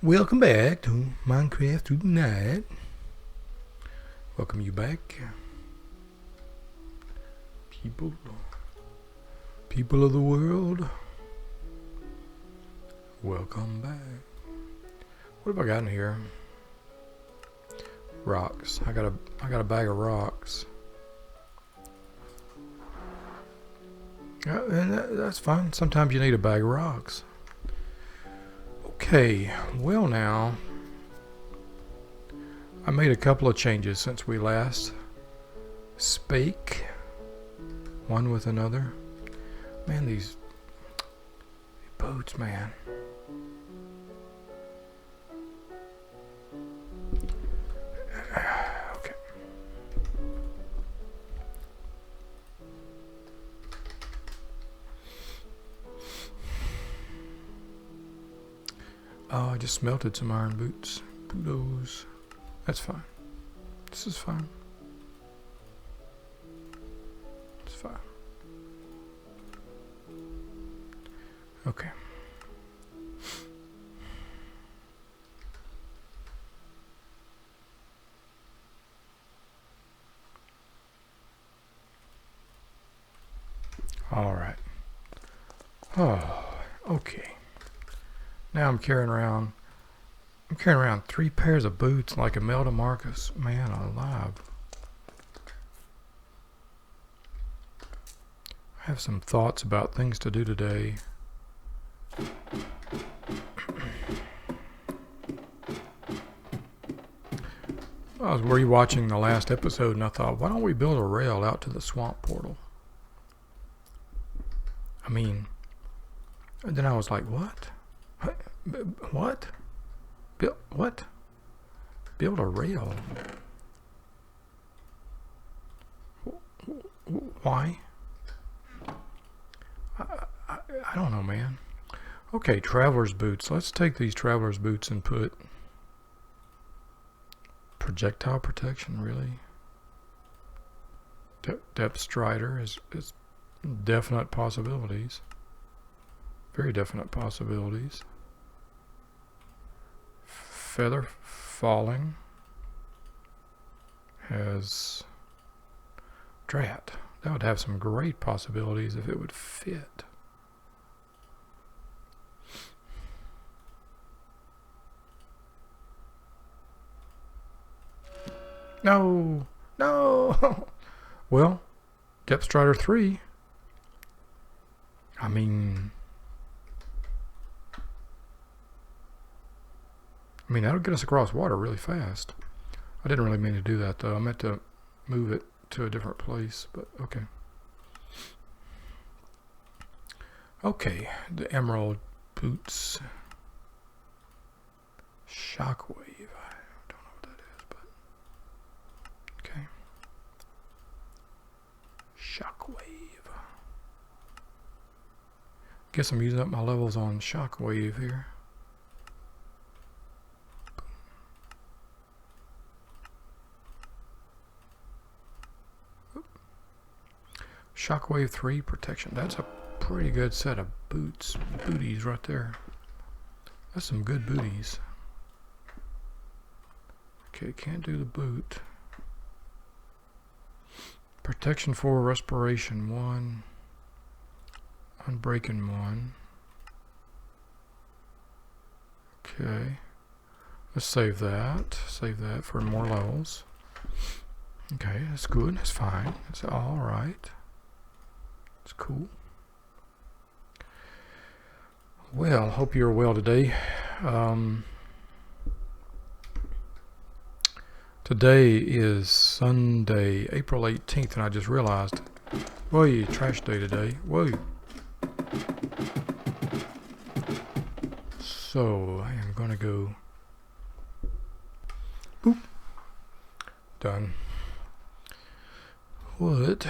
Welcome back to Minecraft tonight. Welcome you back, people of the world. Welcome back. What have I got in here? Rocks. I got a bag of rocks. And that's fine. Sometimes you need a bag of rocks. Okay, well now, I made a couple of changes since we last spake one with another. Man, these boats, man. Okay. Oh, I just smelted some iron boots. Kudos. That's fine. This is fine. It's fine. Okay. All right. Oh, okay. Now I'm carrying around 3 pairs of boots like Imelda Marcus. Man alive. I have some thoughts about things to do today. I was rewatching the last episode and I thought, why don't we build a rail out to the swamp portal? I mean, and then I was like, what? What? What? Build a rail? Why? I don't know, man. Okay, traveler's boots. Let's take these traveler's boots and put projectile protection, really? Depth strider is definite possibilities. Very definite possibilities. Feather falling has drat. That would have some great possibilities if it would fit. No, no. Well, Depth Strider 3. I mean, that'll get us across water really fast. I didn't really mean to do that, though. I meant to move it to a different place, but okay. Okay, the emerald boots. Shockwave. I don't know what that is, but okay. Shockwave. Guess I'm using up my levels on shockwave here. Shockwave 3 protection. That's a pretty good set of booties right there. That's some good booties. Okay, can't do the boot. Protection 4, respiration 1, unbreaking 1. Okay, let's save that. Save that for more levels. Okay, that's good. That's fine. That's all right. It's cool. Well, hope you're well today. Today is Sunday, April 18th, and I just realized, whoa, trash day today. Whoa. So I am going to go. Boop. Done. What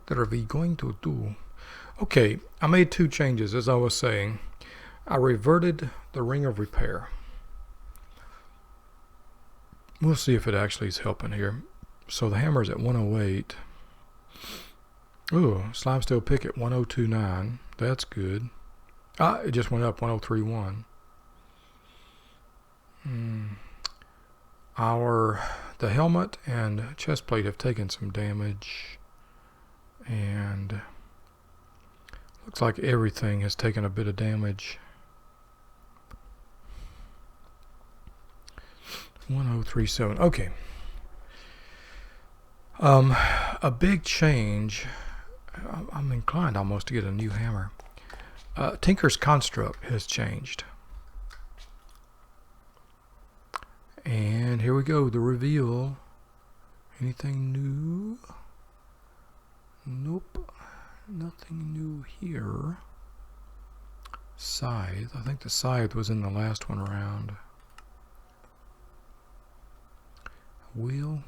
are we going to do? Okay, I made 2 changes, as I was saying. I reverted the ring of repair. We'll see if it actually is helping here. So the hammer's at 108. Ooh, slime steel pick at 1029. That's good. It just went up 1031. The helmet and chest plate have taken some damage, and looks like everything has taken a bit of damage. 1037. Okay. A big change. I'm inclined almost to get a new hammer. Tinker's construct has changed. And here we go, the reveal. Anything new? Nope. Nothing new here. Scythe. I think the scythe was in the last one around. Wheel.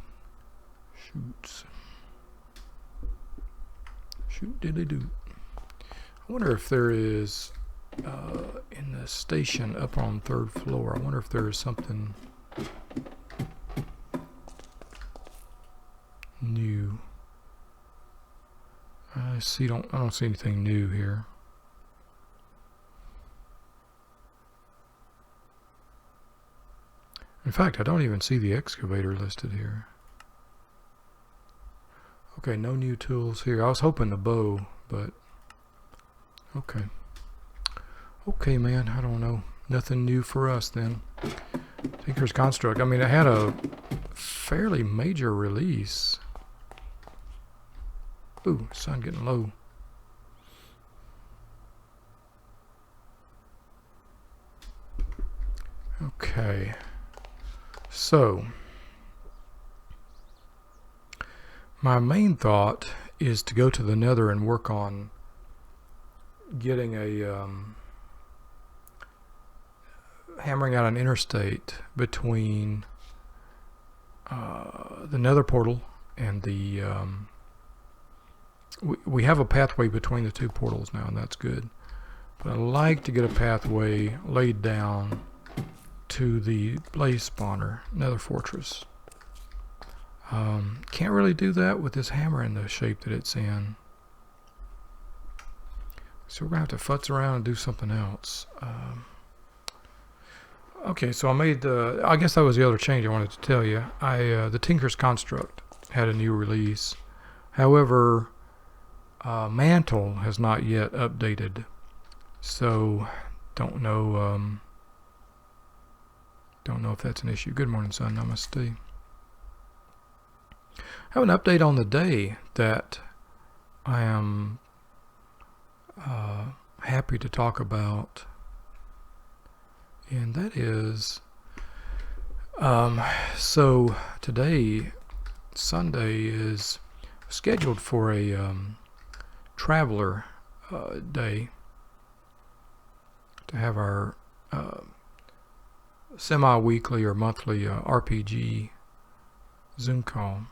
Shoots. Shoot dilly doo. I wonder if there is in the station up on 3rd floor. I wonder if there is something new. I don't see anything new here. In fact, I don't even see the excavator listed here. Okay, no new tools here. I was hoping the bow, but okay. Okay, man, I don't know. Nothing new for us then. Tinker's Construct. I mean, it had a fairly major release. Ooh, sun getting low. Okay. So, my main thought is to go to the Nether and work on getting a hammering out an interstate between the Nether portal and the we have a pathway between the two portals now, and that's good, but I'd like to get a pathway laid down to the blaze spawner Nether fortress. Can't really do that with this hammer in the shape that it's in, so we're gonna have to futz around and do something else. Okay, so I made I guess that was the other change I wanted to tell you. The Tinker's Construct had a new release. However, Mantle has not yet updated, so don't know if that's an issue. Good morning, son. Namaste. I have an update on the day that I am happy to talk about, and that is so today, Sunday, is scheduled for a traveler day, to have our semi-weekly or monthly RPG Zoom call.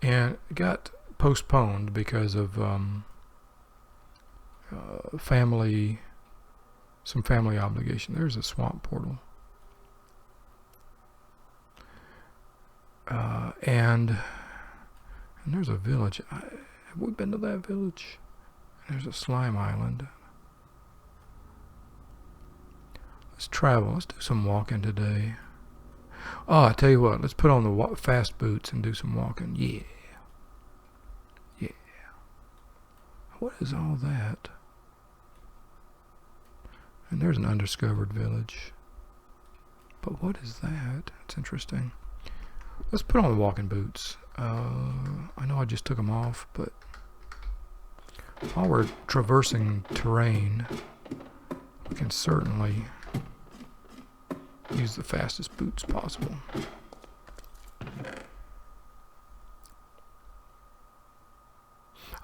And it got postponed because of some family obligation. There's a swamp portal. And there's a village. Have we been to that village? There's a slime island. Let's travel. Let's do some walking today. Oh, I tell you what. Let's put on the fast boots and do some walking. Yeah. Yeah. What is all that? And there's an undiscovered village. But what is that? It's interesting. Let's put on the walking boots. I know I just took them off, but while we're traversing terrain, we can certainly use the fastest boots possible.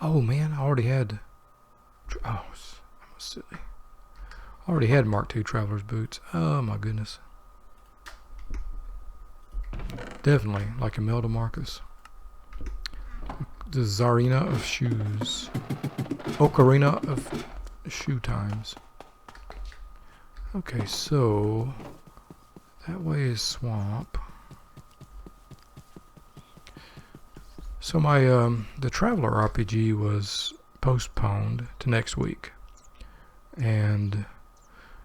Oh man, I already had. Oh, I was silly. I already had Mark II Traveler's boots. Oh my goodness. Definitely like Imelda Marcus. The Czarina of shoes. Ocarina of shoe times. Okay, so that way is swamp. So my the Traveler RPG was postponed to next week. and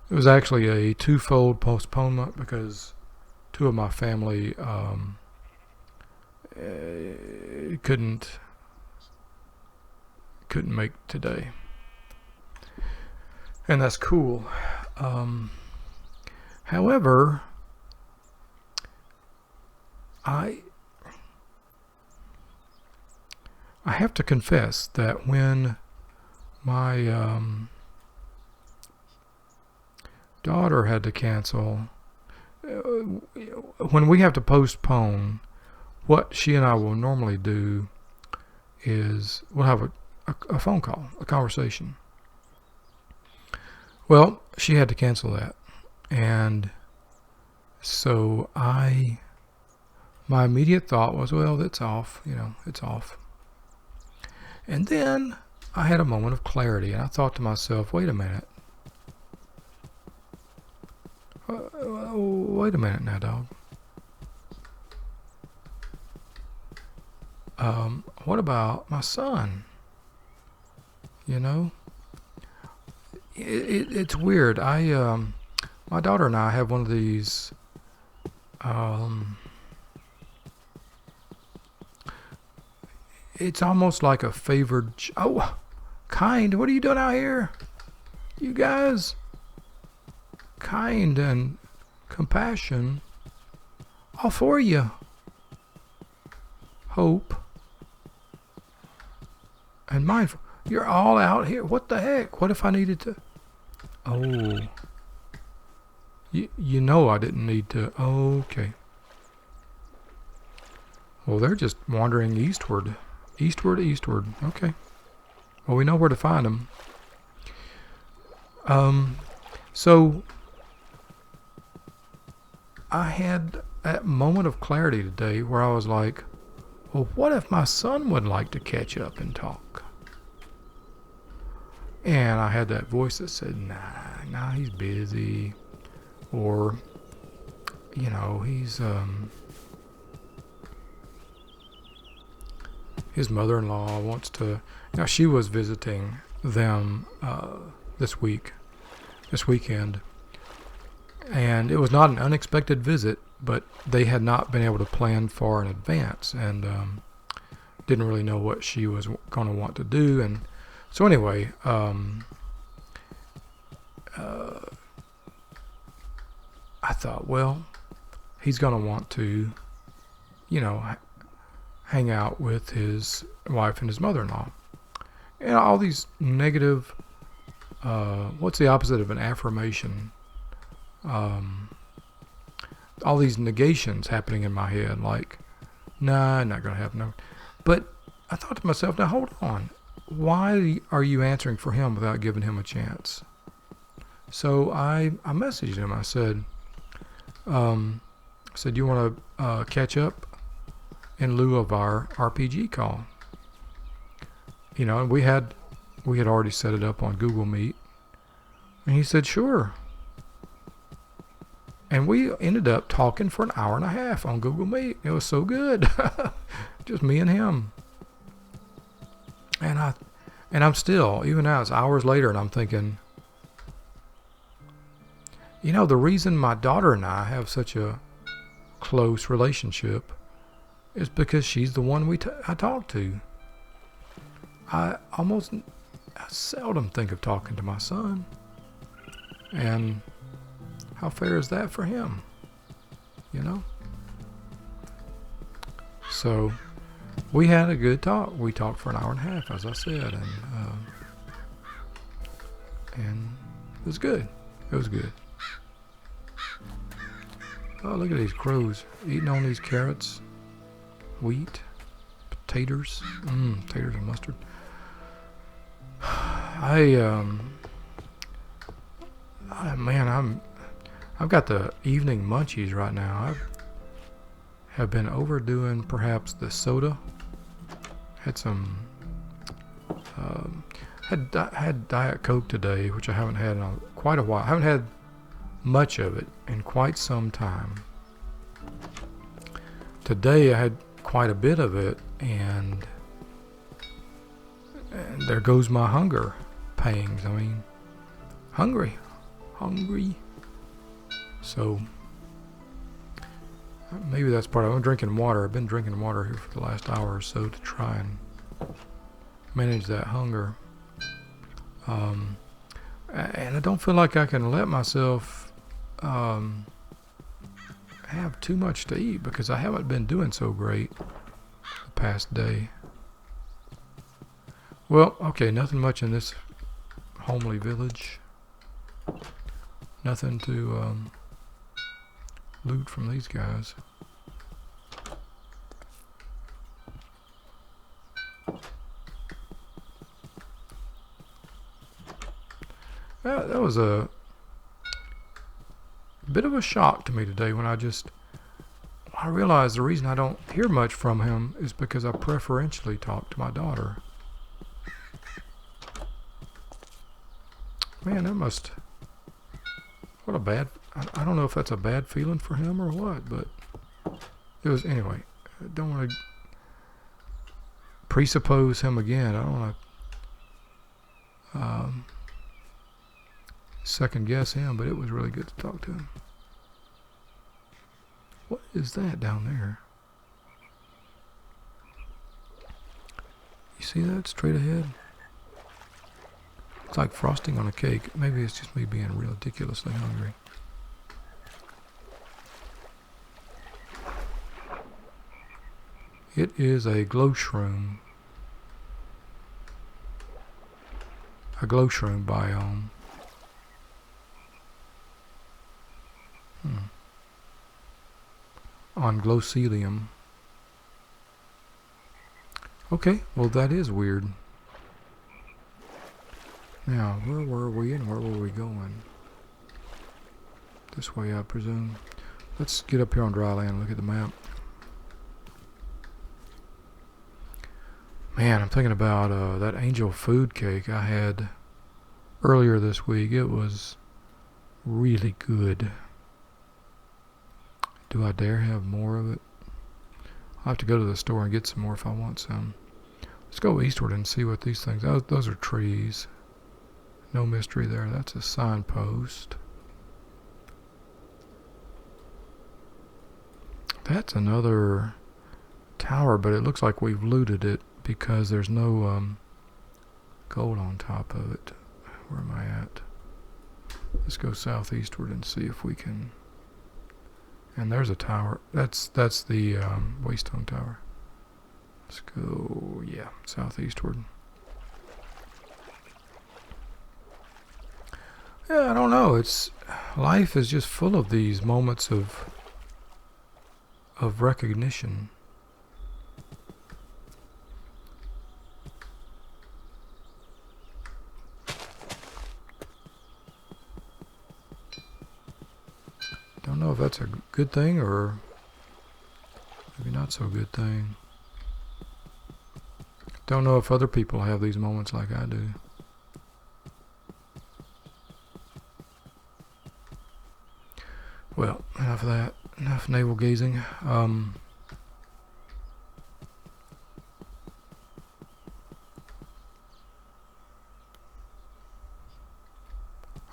it was actually a twofold postponement because two of my family couldn't make today, and that's cool. However, I have to confess that when my daughter had to cancel, when we have to postpone, what she and I will normally do is we'll have a phone call, a conversation. Well, she had to cancel that, and so my immediate thought was, well, that's off, it's off. And then I had a moment of clarity, and I thought to myself, wait a minute. Wait a minute now, dog. What about my son? It's weird. My daughter and I have one of these it's almost like a favored Kind, what are you doing out here? You guys? Kind and compassion all for you. Hope and mindful. You're all out here. What the heck? What if I needed to? Oh. You know I didn't need to. Okay. Well, they're just wandering eastward. Eastward. Okay. Well, we know where to find them. So I had that moment of clarity today where I was like, well, what if my son would like to catch up and talk? And I had that voice that said, nah, he's busy. Or, he's, his mother-in-law wants to, she was visiting them this weekend. And it was not an unexpected visit, but they had not been able to plan far in advance and didn't really know what she was going to want to do. And so anyway, I thought, well, he's going to want to, hang out with his wife and his mother-in-law. And all these negative, what's the opposite of an affirmation? All these negations happening in my head, like, nah, not going to happen. No. But I thought to myself, now hold on. Why are you answering for him without giving him a chance? So I messaged him. I said, you want to catch up in lieu of our RPG call? And we had already set it up on Google Meet. And he said, sure. And we ended up talking for an hour and a half on Google Meet. It was so good. Just me and him. And I'm still, even now, it's hours later, and I'm thinking, the reason my daughter and I have such a close relationship is because she's the one I talk to. I seldom think of talking to my son. And how fair is that for him? So we had a good talk. We talked for an hour and a half, as I said, and it was good. It was good. Oh, look at these crows eating on these carrots, wheat, potatoes, potatoes and mustard. I've got the evening munchies right now. I have been overdoing perhaps the soda. Had some, had Diet Coke today, which I haven't had in quite a while. I haven't had much of it in quite some time. Today I had quite a bit of it, and there goes my hunger pangs. I mean, hungry. So maybe that's part of it. I'm drinking water. I've been drinking water here for the last hour or so to try and manage that hunger. And I don't feel like I can let myself have too much to eat because I haven't been doing so great the past day. Well, okay, nothing much in this homely village. Nothing to loot from these guys. That was a bit of a shock to me today when I realized the reason I don't hear much from him is because I preferentially talk to my daughter. Man, what a bad, I don't know if that's a bad feeling for him or what, but it was, anyway. I don't want to presuppose him again. I don't want to second guess him, but it was really good to talk to him. What is that down there? You see that straight ahead? It's like frosting on a cake. Maybe it's just me being ridiculously hungry. It is a glow shroom. A glow shroom biome. On Glowcelium. Okay, well that is weird. Now, where were we and where were we going? This way, I presume. Let's get up here on dry land and look at the map. Man, I'm thinking about that angel food cake I had earlier this week. It was really good. Do I dare have more of it? I'll have to go to the store and get some more if I want some. Let's go eastward and see what these things... Those are trees. No mystery there. That's a signpost. That's another tower, but it looks like we've looted it because there's no gold on top of it. Where am I at? Let's go southeastward and see if we can... And there's a tower. That's the Waystone Tower. Let's go, yeah, southeastward. Yeah, I don't know. Life is just full of these moments of recognition. Don't know if that's a good thing or maybe not so good thing. Don't know if other people have these moments like I do. Well, enough of that. Enough navel gazing.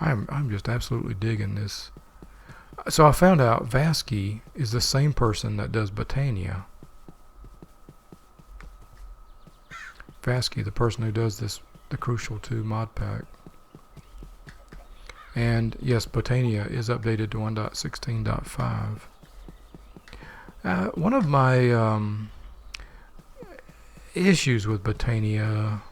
I'm just absolutely digging this. So I found out Vasky is the same person that does Botania. Vasky, the person who does the Crucial 2 mod pack. And yes, Botania is updated to 1.16.5. One of my issues with Botania,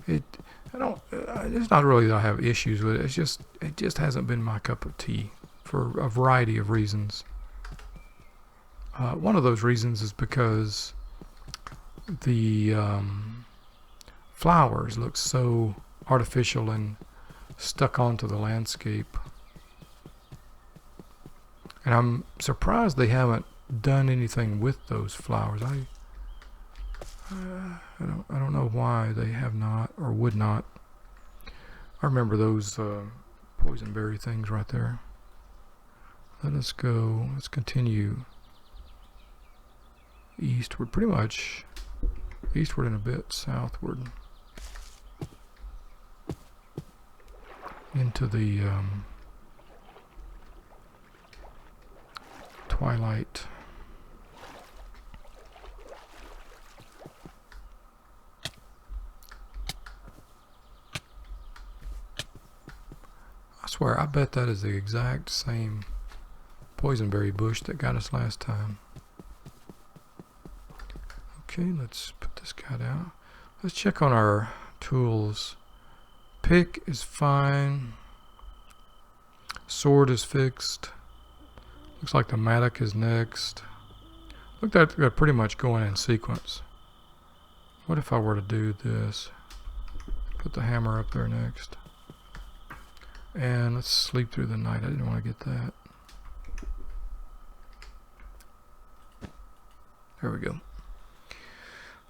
it's not really that I have issues with it. It just hasn't been my cup of tea for a variety of reasons. One of those reasons is because the flowers look so artificial and stuck onto the landscape. And I'm surprised they haven't done anything with those flowers. I don't know why they have not or would not. I remember those poisonberry things right there. Let us go. Let's continue eastward, pretty much eastward and a bit southward. into the twilight. I swear, I bet that is the exact same poisonberry bush that got us last time. Okay, let's put this guy down. Let's check on our tools. Pick is fine. Sword is fixed. Looks like the mattock is next. Look, they're pretty much going in sequence. What if I were to do this? Put the hammer up there next. And let's sleep through the night. I didn't want to get that. There we go.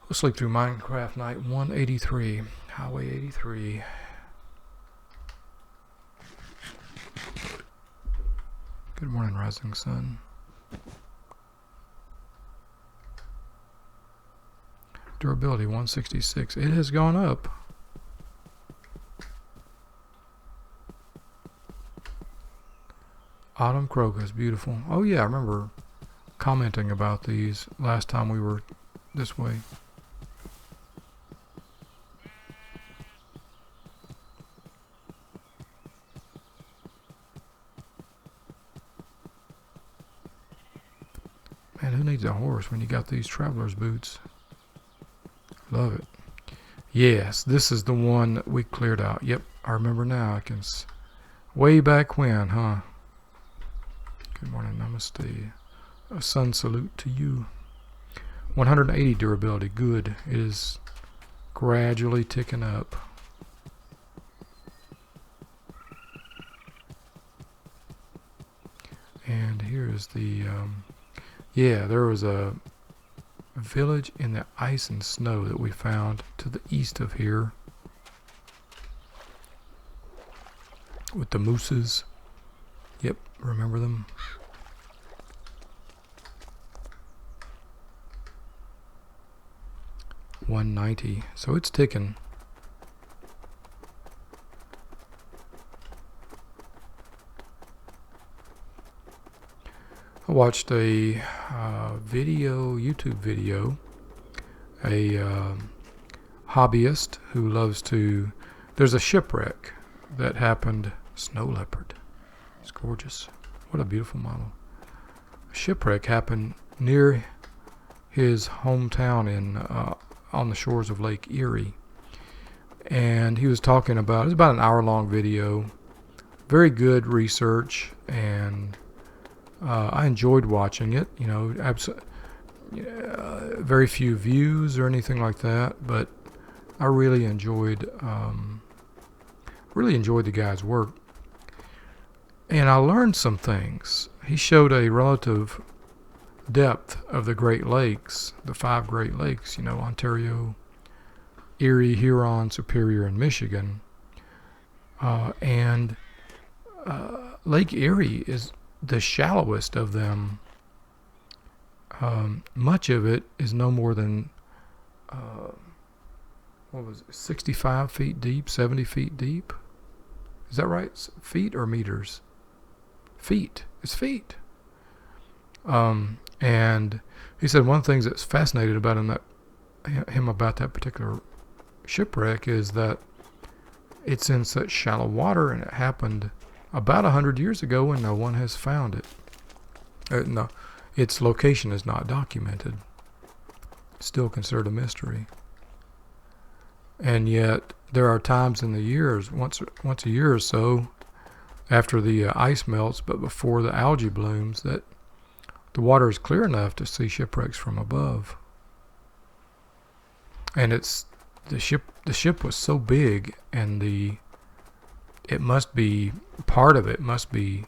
We'll sleep through Minecraft Night 183. Highway 83. Good morning, rising sun. Durability 166. It has gone up. Autumn crocus, beautiful. Oh yeah, I remember commenting about these last time we were this way. Man, who needs a horse when you got these traveler's boots? Love it. Yes, this is the one that we cleared out. Yep, I remember now. I can way back when, huh? Good morning, namaste. A sun salute to you. 180 durability, good. It is gradually ticking up. And here is the, yeah, there was a village in the ice and snow that we found to the east of here. With the mooses. Yep, remember them? $190, so it's ticking. I watched a YouTube video, a hobbyist who loves to, there's a shipwreck that happened, snow leopard, it's gorgeous, what a beautiful model. A shipwreck happened near his hometown in on the shores of Lake Erie, and he was talking about, it was about an hour-long video, very good research, and I enjoyed watching it. You know, very few views or anything like that, but I really enjoyed the guy's work, and I learned some things. He showed a relative depth of the Great Lakes, the 5 Great Lakes, you know, Ontario, Erie, Huron, Superior, and Michigan. And Lake Erie is the shallowest of them. Much of it is no more than, 65 feet deep, 70 feet deep? Is that right? Feet or meters? Feet. It's feet. And he said one of the things that's fascinated about him about that particular shipwreck is that it's in such shallow water, and it happened about 100 years ago, and no one has found it. No, its location is not documented. Still considered a mystery. And yet there are times in the years, once a year or so, after the ice melts, but before the algae blooms, that the water is clear enough to see shipwrecks from above. And it's the ship was so big, and it must be, part of it must be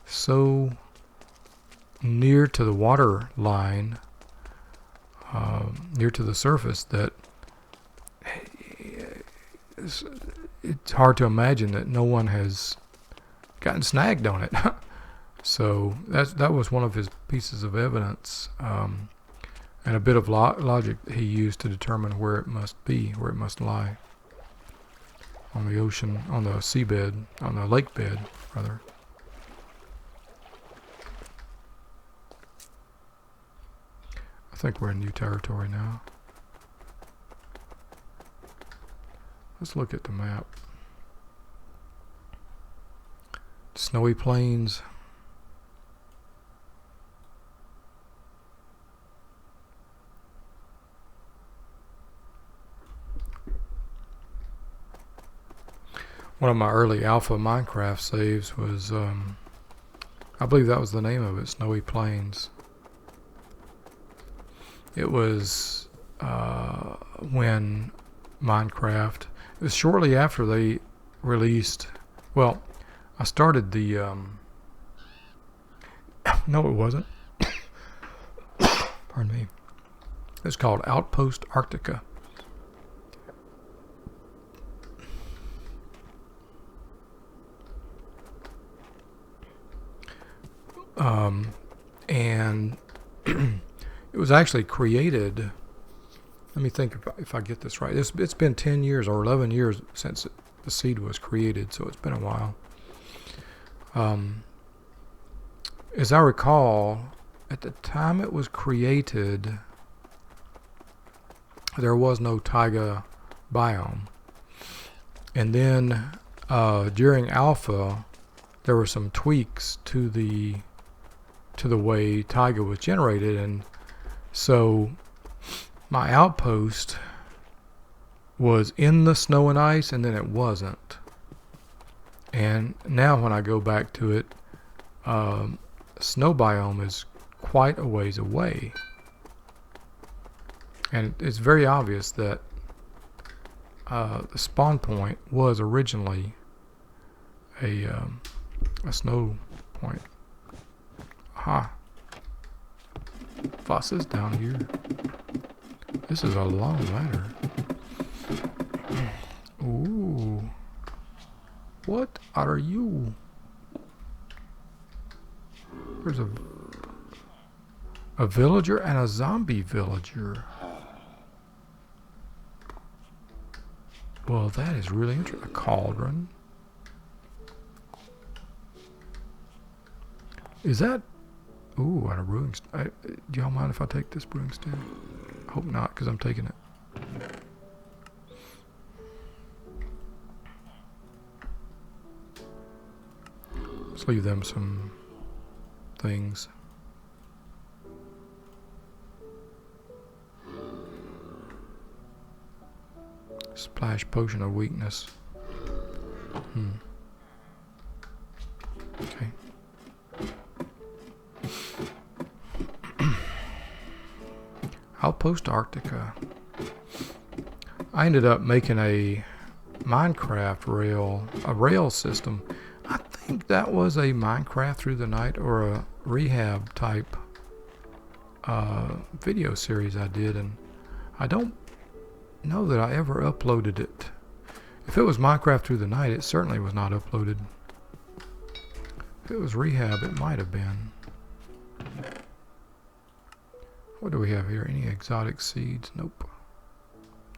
so near to the water line, near to the surface, that it's hard to imagine that no one has gotten snagged on it. So that was one of his pieces of evidence, and a bit of logic he used to determine where it must be, where it must lie. on the ocean, on the seabed, on the lake bed, rather. I think we're in new territory now. Let's look at the map. Snowy plains. One of my early alpha Minecraft saves was, I believe that was the name of it, Snowy Plains. It was when Minecraft, it was shortly after they released, well, I started the, no it wasn't, pardon me, it's called Outpost Arctica. And it was actually created, let me think if I get this right. It's been 10 years or 11 years since the seed was created, so it's been a while. As I recall, at the time it was created, there was no taiga biome. And then during alpha, there were some tweaks to the way taiga was generated, and so my outpost was in the snow and ice, and then it wasn't. And now when I go back to it, snow biome is quite a ways away, and it's very obvious that the spawn point was originally a snow point. Aha. Foss is down here. This is a long ladder. Ooh. What are you? There's a villager and a zombie villager. Well, that is really interesting. A cauldron. Is that... Ooh, and a brewing... do y'all mind if I take this brewing stand? I hope not, because I'm taking it. Let's leave them some things. Splash potion of weakness. Okay. Outpost Arctica. I ended up making a Minecraft rail system. I think that was a Minecraft Through the Night or a rehab type video series I did, and I don't know that I ever uploaded it. If it was Minecraft Through the Night, it certainly was not uploaded. If it was rehab, it might have been. What do we have here? Any exotic seeds? Nope.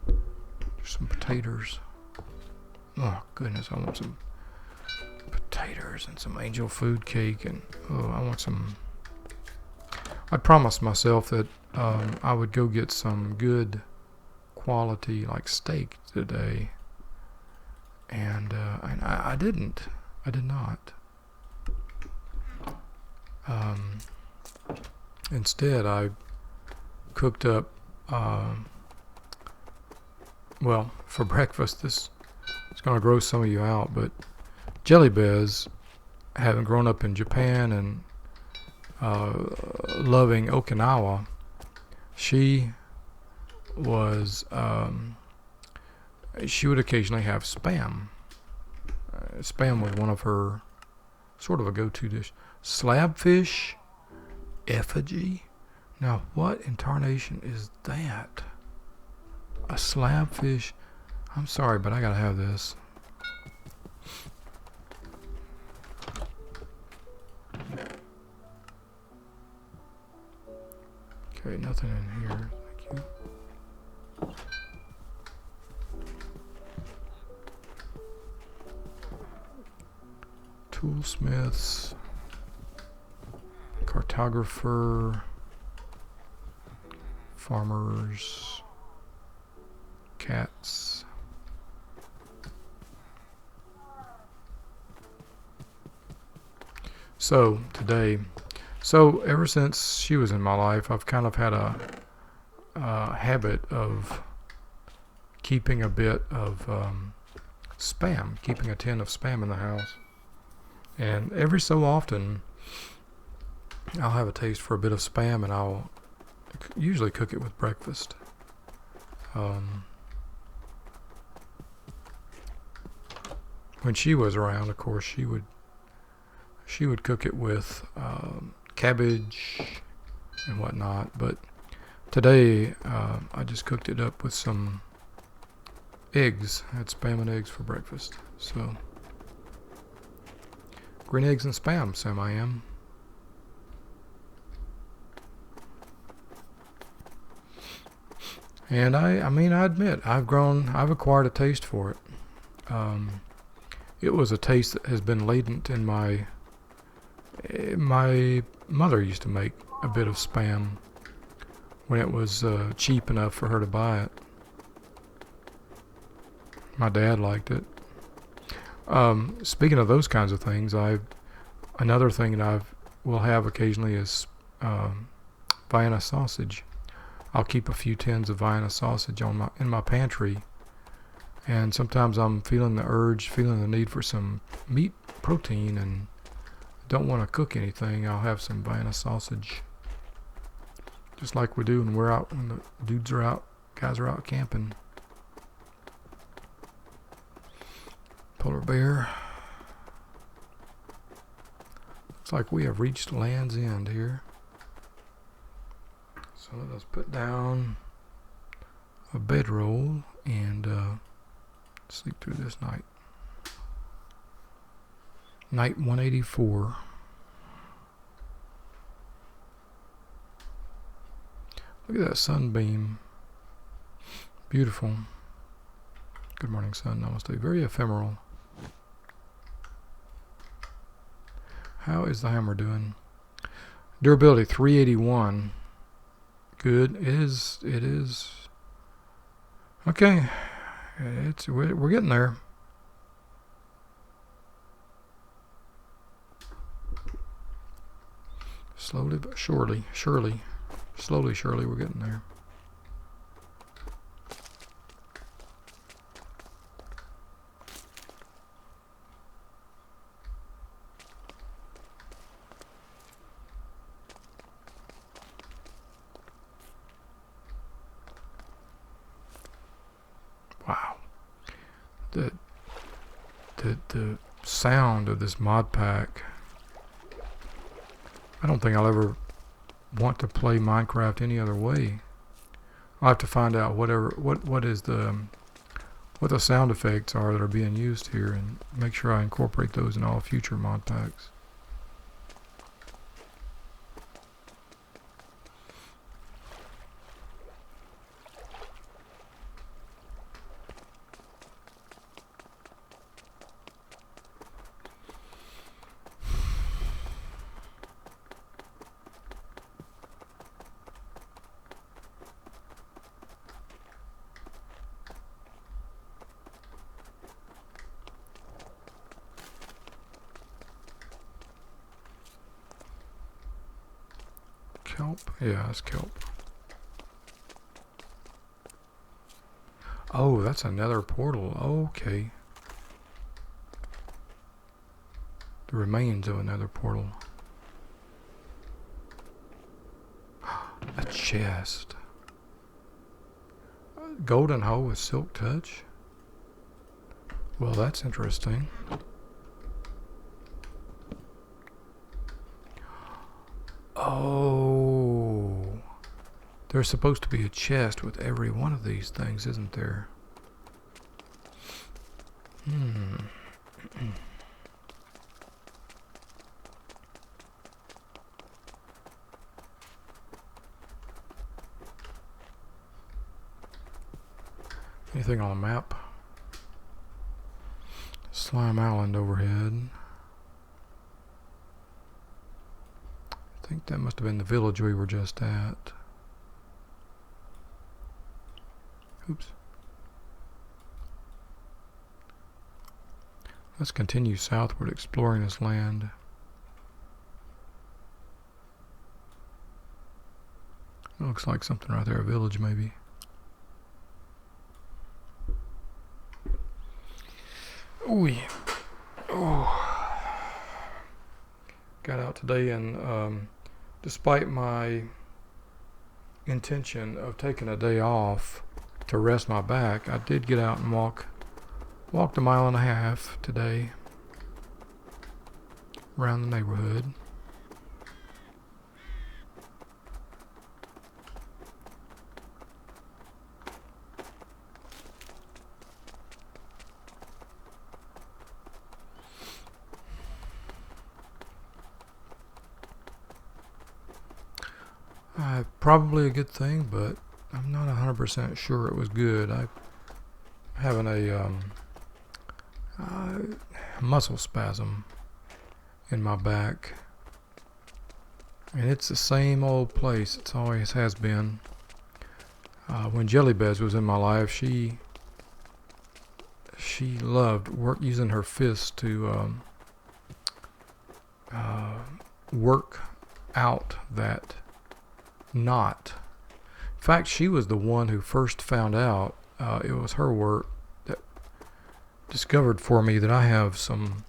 There's some potatoes. Oh goodness, I want some potatoes and some angel food cake, and oh, I want some. I promised myself that I would go get some good quality like steak today, and I didn't. I did not. Instead, I cooked up, well, for breakfast. This is going to gross some of you out, but Jelly Bez, having grown up in Japan and loving Okinawa, she was, she would occasionally have Spam. Spam was one of her sort of a go-to dish. Slabfish effigy. Now, what in tarnation is that? A slabfish. I'm sorry, but I gotta have this. Okay, nothing in here. Thank you. Toolsmiths, cartographer, farmers, cats. So today, ever since she was in my life, I've kind of had a habit of keeping a bit of spam, keeping a tin of spam in the house. And every so often, I'll have a taste for a bit of spam, and I'll usually cook it with breakfast. When she was around, of course, she would cook it with cabbage and whatnot. But today, I just cooked it up with some eggs. I had spam and eggs for breakfast. So, green eggs and spam, Sam I am. And I admit, I've acquired a taste for it. It was a taste that has been latent in my mother used to make a bit of spam when it was cheap enough for her to buy it. My dad liked it. Speaking of those kinds of things, another thing that I will have occasionally is Vienna sausage. I'll keep a few tins of Vienna sausage in my pantry, and sometimes I'm feeling the need for some meat protein, and don't want to cook anything. I'll have some Vienna sausage, just like we do when the guys are out camping. Polar bear. Looks like we have reached Land's End here. So let us put down a bedroll and sleep through this night. Night 184. Look at that sunbeam. Beautiful. Good morning, sun. Namaste. Very ephemeral. How is the hammer doing? Durability 381. Good. It is. Okay. We're getting there. Slowly but surely, we're getting there. Wow. The sound of this mod pack. I don't think I'll ever want to play Minecraft any other way. I'll have to find out what the sound effects are that are being used here, and make sure I incorporate those in all future mod packs. Kelp? Yeah, that's kelp. Oh, that's another portal. Okay. The remains of another portal. A chest. Golden hoe with silk touch? Well, that's interesting. Oh, there's supposed to be a chest with every one of these things, isn't there? Anything on the map? Slime Island overhead. think that must have been the village we were just at. Oops. Let's continue southward exploring this land. It looks like something right there, a village maybe. Oh yeah. Oh. Got out today and despite my intention of taking a day off to rest my back, I did get out and walked 1.5 miles today around the neighborhood. Probably a good thing, but I'm not 100% sure it was good. I'm having a muscle spasm in my back, and it's the same old place. It always has been. When Jelly Bez was in my life, she loved using her fists to work out that knot. In fact, she was the one who first found out. It was her work that discovered for me that I have some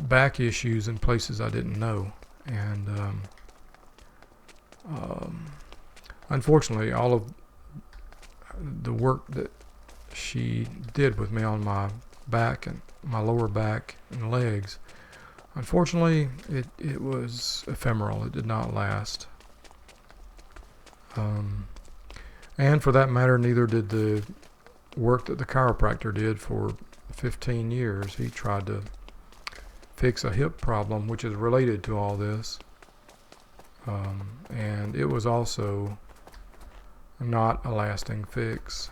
back issues in places I didn't know, and unfortunately, all of the work that she did with me on my back and my lower back and legs, unfortunately, it was ephemeral. It did not last. And for that matter, neither did the work that the chiropractor did for 15 years. He tried to fix a hip problem, which is related to all this. And it was also not a lasting fix.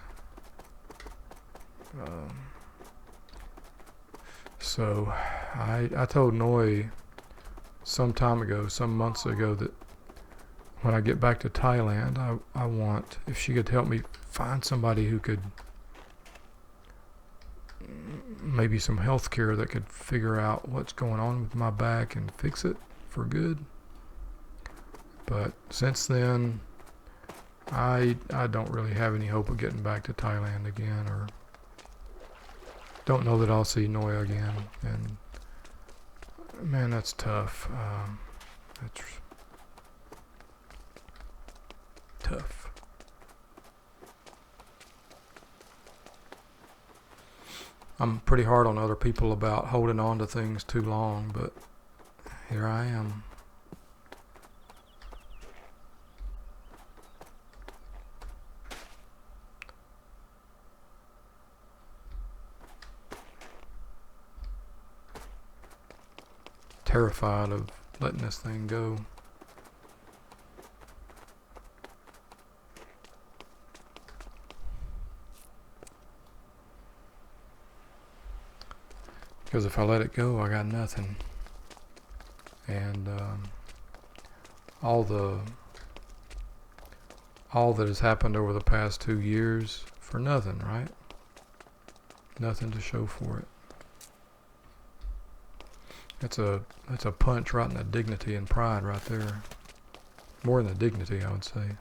So I told Noi some months ago, that when I get back to Thailand, I want, if she could help me find somebody who could, maybe some health care that could figure out what's going on with my back and fix it for good. But since then, I don't really have any hope of getting back to Thailand again, or don't know that I'll see Noi again. And man, that's tough. That's tough. I'm pretty hard on other people about holding on to things too long, but here I am. Terrified of letting this thing go. Because if I let it go, I got nothing. And all that has happened over the past 2 years for nothing, right? Nothing to show for it. That's a punch right in the dignity and pride right there. More than the dignity, I would say.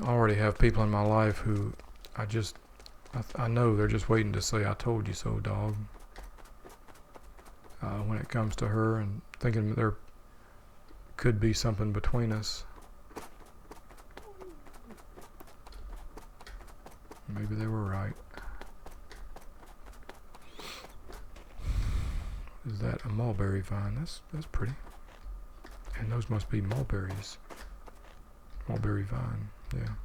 I already have people in my life who I know they're just waiting to say, "I told you so, dog." When it comes to her, and thinking there could be something between us. Maybe they were right. Is that a mulberry vine? That's pretty. And those must be mulberries. Mulberry vine, yeah.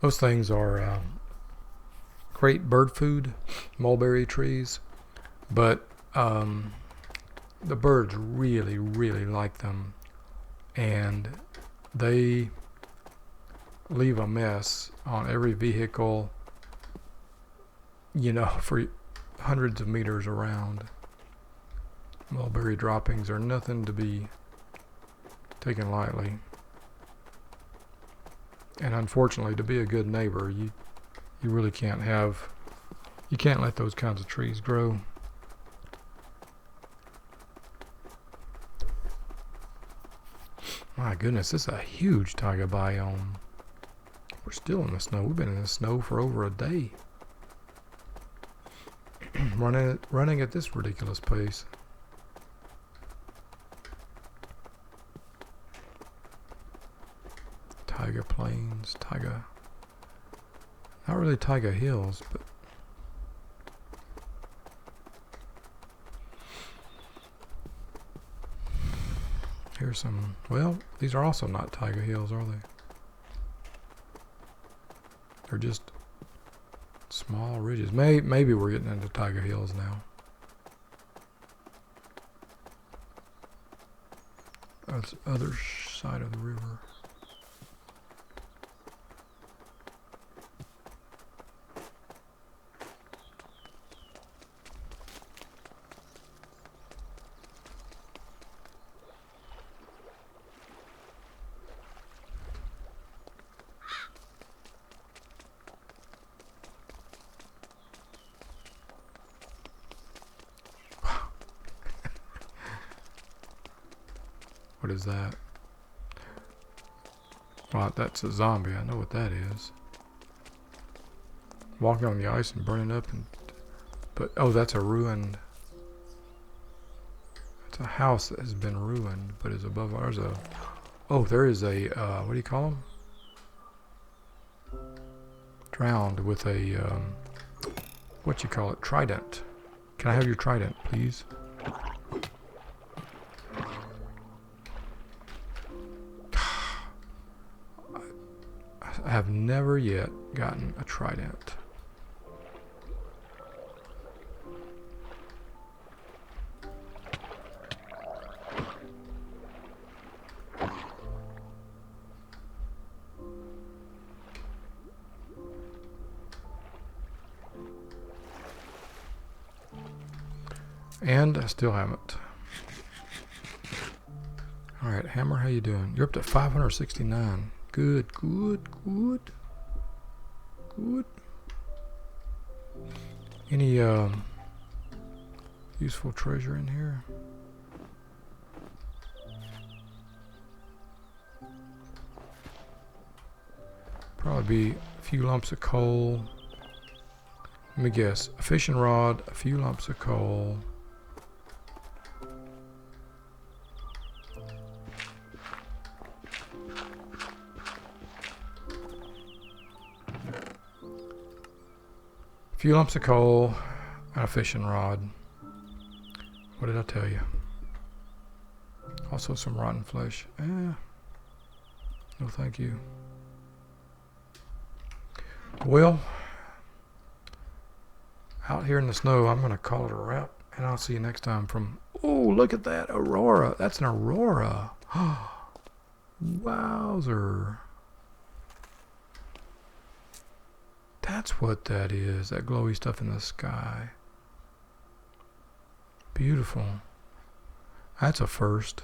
Those things are great bird food, mulberry trees, but the birds really, really like them. And they leave a mess on every vehicle, you know, for hundreds of meters around. Mulberry droppings are nothing to be taken lightly. And unfortunately, to be a good neighbor, you really can't let those kinds of trees grow. My goodness, this is a huge taiga biome. We're still in the snow. We've been in the snow for over a day. running at this ridiculous pace. Taiga plains, taiga. Not really taiga hills, but here's some. Well, these are also not taiga hills, are they? They're just small ridges. Maybe we're getting into taiga hills now. That's the other side of the river. What is that? Well, that's a zombie. I know what that is. Walking on the ice and burning up, but oh, that's a ruined. It's a house that has been ruined, but is above ours. Oh, there is a what do you call them? Drowned with a what you call it? Trident. Can I have your trident, please? I have never yet gotten a trident. And I still haven't. Alright, Hammer, how you doing? You're up to 569. Good, good, good. Good. Any useful treasure in here? Probably be a few lumps of coal. Let me guess. A fishing rod, a few lumps of coal. A few lumps of coal and a fishing rod. What did I tell you? Also some rotten flesh. No thank you. Well, out here in the snow, I'm going to call it a wrap, and I'll see you next time from... Oh, look at that aurora. That's an aurora. Wowzer. That's what that is, that glowy stuff in the sky. Beautiful. That's a first.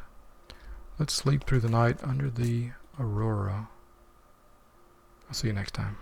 Let's sleep through the night under the aurora. I'll see you next time.